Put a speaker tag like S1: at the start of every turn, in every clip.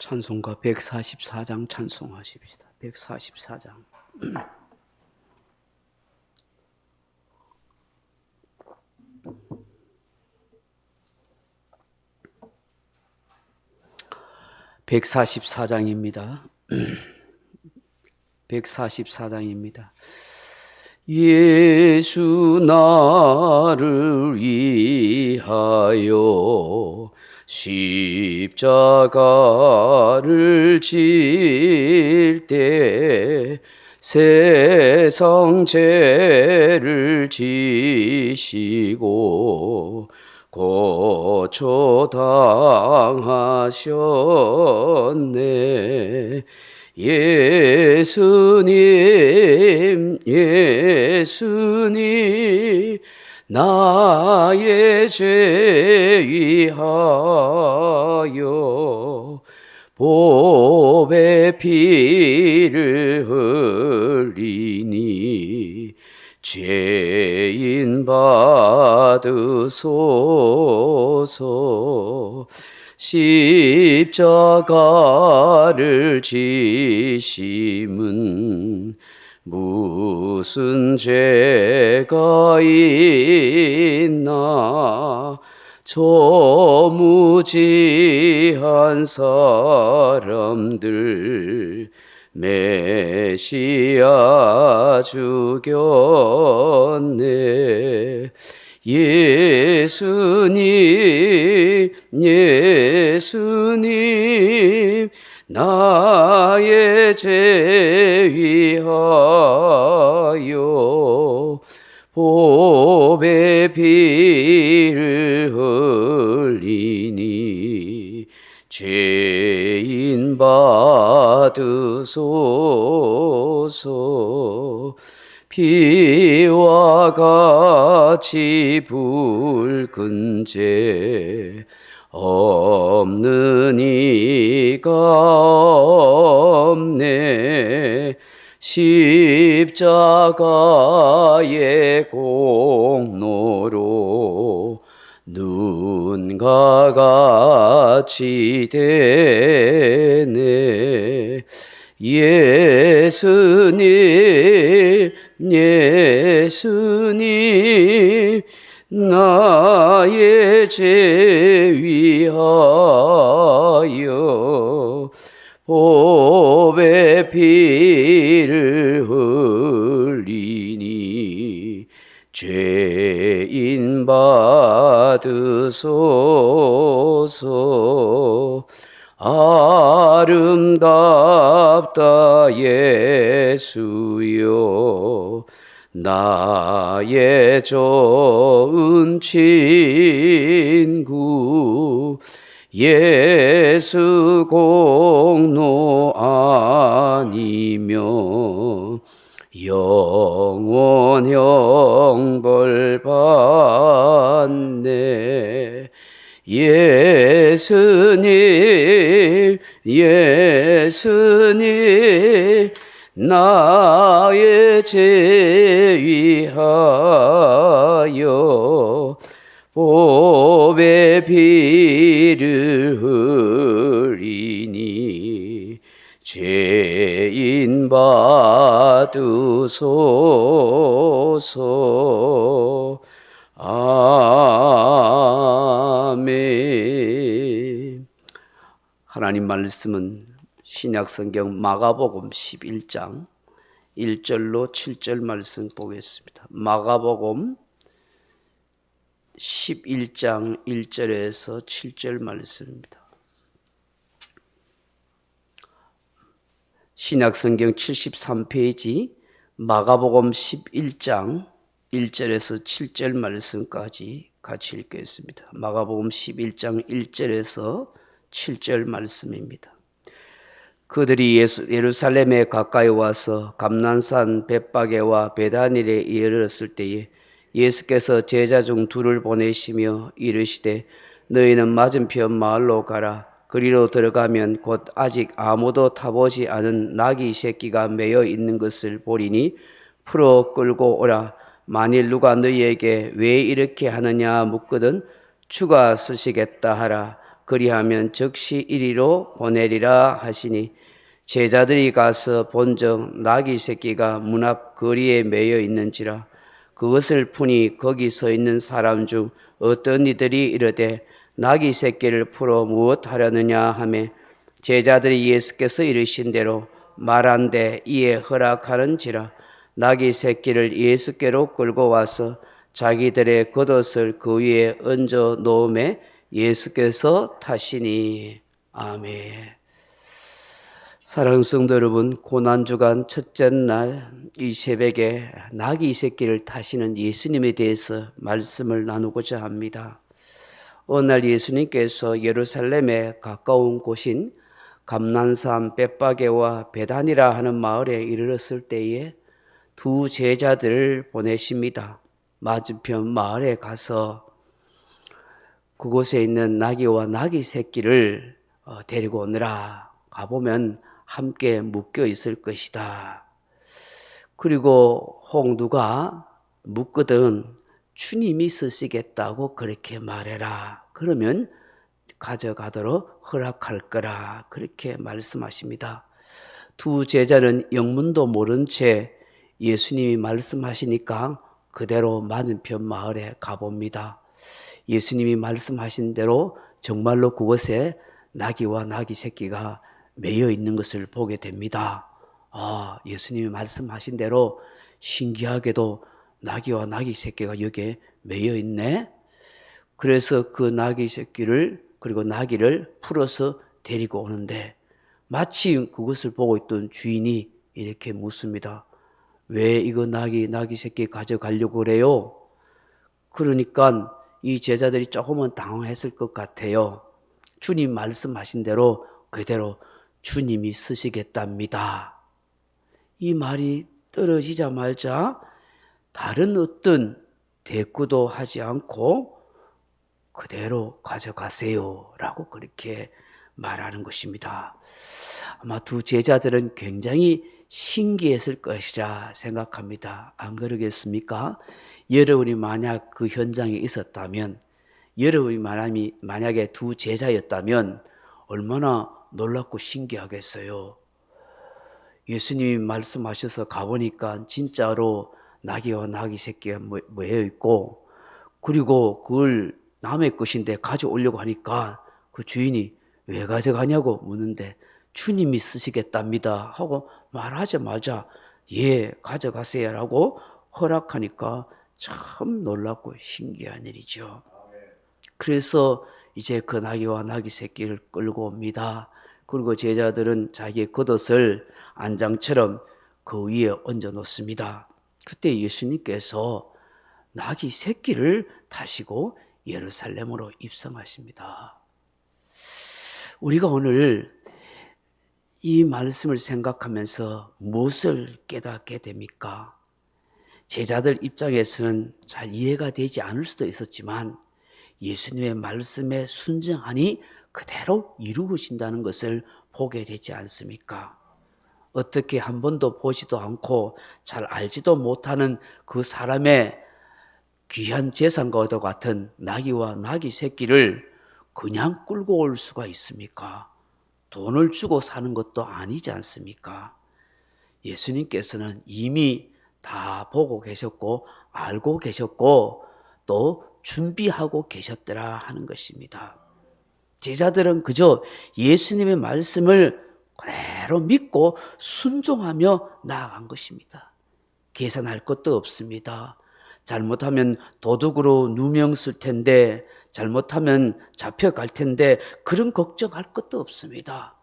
S1: 찬송가 144장 찬송하십시다. 144장. (144장입니다) 144장입니다. 예수 나를 위하여 십자가를 질 때 세상 죄를 지시고 고초 당하셨네. 예수님 나의 죄 위하여 보배 피를 흘리니 죄인 받으소서. 십자가를 지심은 무슨 죄가 있나. 저무지한 사람들 메시아 죽였네. 예수님 나의 죄 위하여 보배 피를 흘리니 죄인 받으소서. 피와 같이 붉은 죄 없는 이가 없네. 십자가의 공로로 눈과 같이 되네. 예수님 나의 죄 위하여 보배 피를 흘리니 죄인 받으소서. 아름답다 예수여 나의 좋은 친구. 예수 공로 아니면 영원 형벌 받네. 예수님 나의 죄 위하여 보배 피를 흘리니 죄인 받으소서. 아멘. 하나님 말씀은 신약성경 마가복음 11장 1절로 7절 말씀 보겠습니다. 마가복음 11장 1절에서 7절 말씀입니다. 신약성경 73페이지 마가복음 11장 1절에서 7절 말씀까지 같이 읽겠습니다. 마가복음 11장 1절에서 7절 말씀입니다. 그들이 예루살렘에 가까이 와서 감난산 벳바게와 베다니에 이르렀을 때에 예수께서 제자 중 둘을 보내시며 이르시되 너희는 맞은편 마을로 가라. 그리로 들어가면 곧 아직 아무도 타보지 않은 나귀 새끼가 매여 있는 것을 보리니 풀어 끌고 오라. 만일 누가 너희에게 왜 이렇게 하느냐 묻거든 주가 쓰시겠다 하라. 그리하면 즉시 이리로 보내리라 하시니 제자들이 가서 본즉 나귀 새끼가 문 앞 거리에 매여 있는지라. 그것을 푸니 거기 서 있는 사람 중 어떤 이들이 이르되 나귀 새끼를 풀어 무엇하려느냐 하며 제자들이 예수께서 이르신 대로 말한데 이에 허락하는지라. 나귀 새끼를 예수께로 끌고 와서 자기들의 겉옷을 그 위에 얹어 놓음에 예수께서 타시니. 아멘. 사랑하는 성도 여러분, 고난주간 첫째 날 이 새벽에 나귀 새끼를 타시는 예수님에 대해서 말씀을 나누고자 합니다. 어느 날 예수님께서 예루살렘에 가까운 곳인 감난산 벳바게와 베단이라 하는 마을에 이르렀을 때에 두 제자들을 보내십니다. 맞은편 마을에 가서 그곳에 있는 나귀와 나귀 새끼를 데리고 오느라. 가보면 함께 묶여 있을 것이다. 그리고 홍두가 묻거든 주님이 쓰시겠다고 그렇게 말해라. 그러면 가져가도록 허락할 거라. 그렇게 말씀하십니다. 두 제자는 영문도 모른 채 예수님이 말씀하시니까 그대로 맞은편 마을에 가봅니다. 예수님이 말씀하신 대로 정말로 그곳에 나귀와 나귀 새끼가 매여 있는 것을 보게 됩니다. 예수님이 말씀하신 대로 신기하게도 나귀와 나귀 새끼가 여기에 매여 있네. 그래서 그 나귀 새끼를 그리고 나귀를 풀어서 데리고 오는데 마치 그것을 보고 있던 주인이 이렇게 묻습니다. 왜 이거 나귀 새끼 가져가려고 그래요? 그러니까 이 제자들이 조금은 당황했을 것 같아요. 주님 말씀하신 대로 그대로 주님이 쓰시겠답니다. 이 말이 떨어지자마자 다른 어떤 대꾸도 하지 않고 그대로 가져가세요 라고 그렇게 말하는 것입니다. 아마 두 제자들은 굉장히 신기했을 것이라 생각합니다. 안 그러겠습니까? 여러분이 만약 그 현장에 있었다면, 여러분이 만약에 두 제자였다면 얼마나 놀랍고 신기하겠어요. 예수님이 말씀하셔서 가보니까 진짜로 나귀와 나귀 새끼가 모여 있고, 그리고 그걸 남의 것인데 가져오려고 하니까 그 주인이 왜 가져가냐고 묻는데 주님이 쓰시겠답니다 하고 말하자마자 예, 가져가세요 라고 허락하니까 참 놀랍고 신기한 일이죠. 그래서 이제 그 나귀와 나귀 새끼를 끌고 옵니다. 그리고 제자들은 자기의 겉옷을 안장처럼 그 위에 얹어 놓습니다. 그때 예수님께서 나귀 새끼를 타시고 예루살렘으로 입성하십니다. 우리가 오늘 이 말씀을 생각하면서 무엇을 깨닫게 됩니까? 제자들 입장에서는 잘 이해가 되지 않을 수도 있었지만 예수님의 말씀에 순종하니 그대로 이루어진다는 것을 보게 되지 않습니까? 어떻게 한 번도 보지도 않고 잘 알지도 못하는 그 사람의 귀한 재산과도 같은 나귀와 나귀 새끼를 그냥 끌고 올 수가 있습니까? 돈을 주고 사는 것도 아니지 않습니까? 예수님께서는 이미 다 보고 계셨고 알고 계셨고 또 준비하고 계셨더라 하는 것입니다. 제자들은 그저 예수님의 말씀을 그대로 믿고 순종하며 나아간 것입니다. 계산할 것도 없습니다. 잘못하면 도둑으로 누명 쓸 텐데, 잘못하면 잡혀갈 텐데 그런 걱정할 것도 없습니다.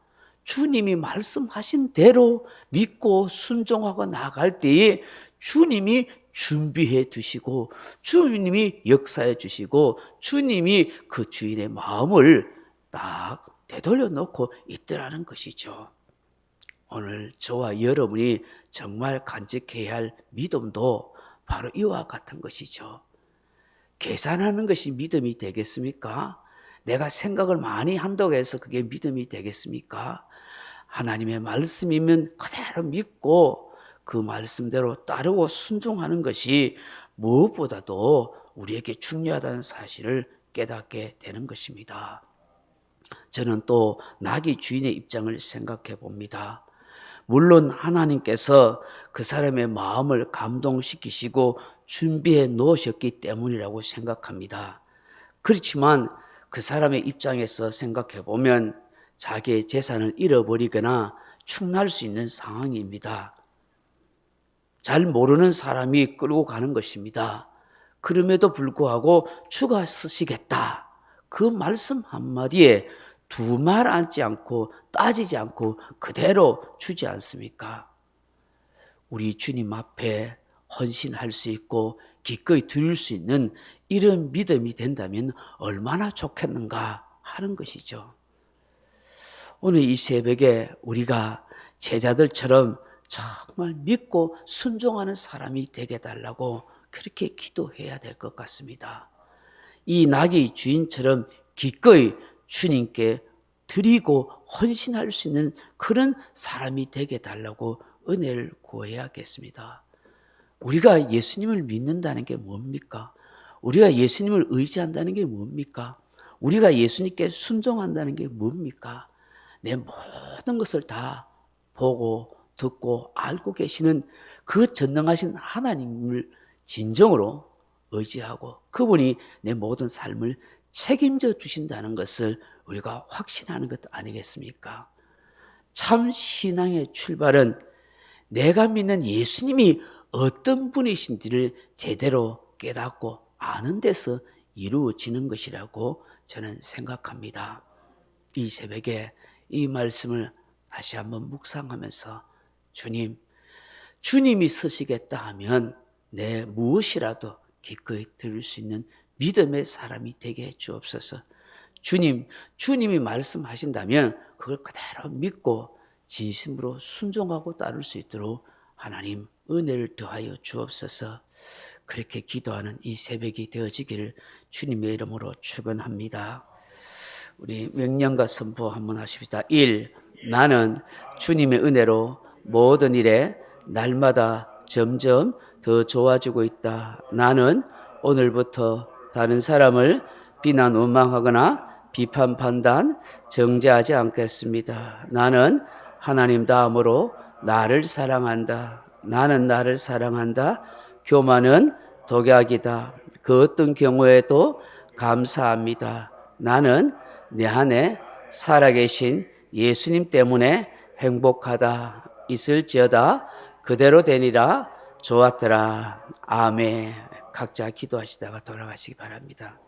S1: 주님이 말씀하신 대로 믿고 순종하고 나아갈 때에 주님이 준비해 두시고 주님이 역사해 주시고 주님이 그 주인의 마음을 딱 되돌려 놓고 있더라는 것이죠. 오늘 저와 여러분이 정말 간직해야 할 믿음도 바로 이와 같은 것이죠. 계산하는 것이 믿음이 되겠습니까? 내가 생각을 많이 한다고 해서 그게 믿음이 되겠습니까? 하나님의 말씀이면 그대로 믿고 그 말씀대로 따르고 순종하는 것이 무엇보다도 우리에게 중요하다는 사실을 깨닫게 되는 것입니다. 저는 또 나귀 주인의 입장을 생각해 봅니다. 물론 하나님께서 그 사람의 마음을 감동시키시고 준비해 놓으셨기 때문이라고 생각합니다. 그렇지만 그 사람의 입장에서 생각해 보면 자기의 재산을 잃어버리거나 축날 수 있는 상황입니다. 잘 모르는 사람이 끌고 가는 것입니다. 그럼에도 불구하고 주가 쓰시겠다. 그 말씀 한마디에 두 말 앉지 않고 따지지 않고 그대로 주지 않습니까? 우리 주님 앞에 헌신할 수 있고 기꺼이 드릴 수 있는 이런 믿음이 된다면 얼마나 좋겠는가 하는 것이죠. 오늘 이 새벽에 우리가 제자들처럼 정말 믿고 순종하는 사람이 되게 달라고 그렇게 기도해야 될 것 같습니다. 이 나귀 주인처럼 기꺼이 주님께 드리고 헌신할 수 있는 그런 사람이 되게 달라고 은혜를 구해야겠습니다. 우리가 예수님을 믿는다는 게 뭡니까? 우리가 예수님을 의지한다는 게 뭡니까? 우리가 예수님께 순종한다는 게 뭡니까? 내 모든 것을 다 보고 듣고 알고 계시는 그 전능하신 하나님을 진정으로 의지하고 그분이 내 모든 삶을 책임져 주신다는 것을 우리가 확신하는 것 아니겠습니까? 참 신앙의 출발은 내가 믿는 예수님이 어떤 분이신지를 제대로 깨닫고 아는 데서 이루어지는 것이라고 저는 생각합니다. 이 새벽에 이 말씀을 다시 한번 묵상하면서 주님이 쓰시겠다 하면 내 무엇이라도 기꺼이 드릴 수 있는 믿음의 사람이 되게 해 주옵소서. 주님이 말씀하신다면 그걸 그대로 믿고 진심으로 순종하고 따를 수 있도록 하나님 은혜를 더하여 주옵소서. 그렇게 기도하는 이 새벽이 되어지기를 주님의 이름으로 축원합니다. 우리 명령과 선포 한번 하십시다. 1. 나는 주님의 은혜로 모든 일에 날마다 점점 더 좋아지고 있다. 나는 오늘부터 다른 사람을 비난 원망하거나 비판 판단 정죄하지 않겠습니다. 나는 하나님 다음으로 나를 사랑한다. 나는 나를 사랑한다. 교만은 독약이다. 그 어떤 경우에도 감사합니다. 나는 내 안에 살아계신 예수님 때문에 행복하다. 있을지어다 그대로 되니라. 좋았더라. 아멘. 각자 기도하시다가 돌아가시기 바랍니다.